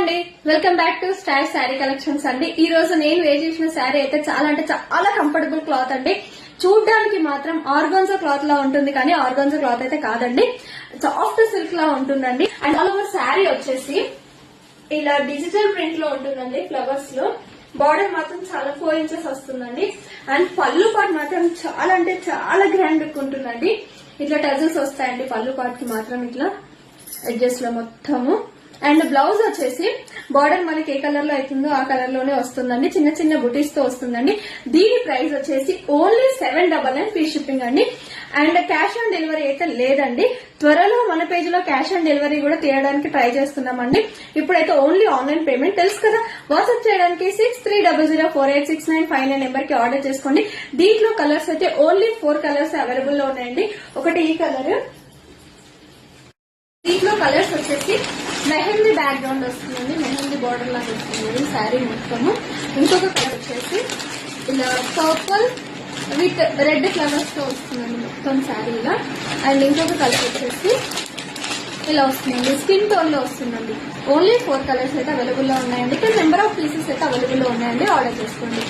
అండి, welcome back to style sari collections అండి. ఈ రోజు నేను వేర్ చేసిన శారీ అయితే చాలా అంటే చాలా కంఫర్టబుల్ క్లాత్ అండి. చూడ్డానికి మాత్రం ఆర్గాన్జా క్లాత్ లా ఉంటుంది, కానీ ఆర్గాన్జా క్లాత్ అయితే కాదండి, సాఫ్ట్ సిల్క్ లా ఉంటుందండి. అండ్ ఆల్ ఓవర్ శారీ వచ్చేసి ఇలా డిజిటల్ ప్రింట్ లో ఉంటుందండి. ఫ్లవర్స్ లో బార్డర్ మాత్రం చాలా 4 ఇంచెస్ వస్తుందండి. అండ్ పళ్ళు పార్ట్ మాత్రం చాలా అంటే చాలా గ్రాండ్ లుక్ ఉంటుందండి. ఇట్లా టజల్స్ వస్తాయండి పళ్ళు పార్ట్ కి మాత్రం, ఇట్లా ఎడ్జెస్ లో మొత్తము. అండ్ బ్లౌజ్ వచ్చేసి బార్డర్ మనకి ఏ కలర్ లో అవుతుందో ఆ కలర్ లోనే వస్తుందండి, చిన్న చిన్న బుటీస్ తో వస్తుందండి. దీని ప్రైస్ వచ్చేసి ఓన్లీ 799 ఫ్రీ షిప్పింగ్ అండి. అండ్ క్యాష్ ఆన్ డెలివరీ అయితే లేదండి. త్వరలో మన పేజ్ లో క్యాష్ ఆన్ డెలివరీ కూడా తీయడానికి ట్రై చేస్తున్నామండి. ఇప్పుడైతే ఓన్లీ ఆన్లైన్ పేమెంట్. తెలుసు కదా, వాట్సాప్ చేయడానికి 6300486959 నెంబర్ కి ఆర్డర్ చేసుకోండి. దీంట్లో కలర్స్ అయితే ఓన్లీ 4 కలర్స్ అవైలబుల్ లో ఉన్నాయండి. ఒకటి ఈ కలర్, దీంట్లో కలర్స్ వచ్చేసి మెహందీ బ్యాక్గ్రౌండ్ వస్తుందండి, మెహందీ బార్డర్ లాగా వస్తుంది శారీ మొత్తము. ఇంకొక కలర్ వచ్చేసి ఇలా పర్పుల్ విత్ రెడ్ ఫ్లవర్స్ తో వస్తుందండి మొత్తం శారీలా. అండ్ ఇంకొక కలర్ వచ్చేసి ఇలా వస్తుందండి, స్కిన్ టోన్ లో వస్తుందండి. ఓన్లీ 4 కలర్స్ అయితే అవైలబుల్ లో ఉన్నాయండి. నెంబర్ ఆఫ్ పీసెస్ అయితే అవైలబుల్ లో ఉన్నాయండి, ఆర్డర్ చేసుకోండి.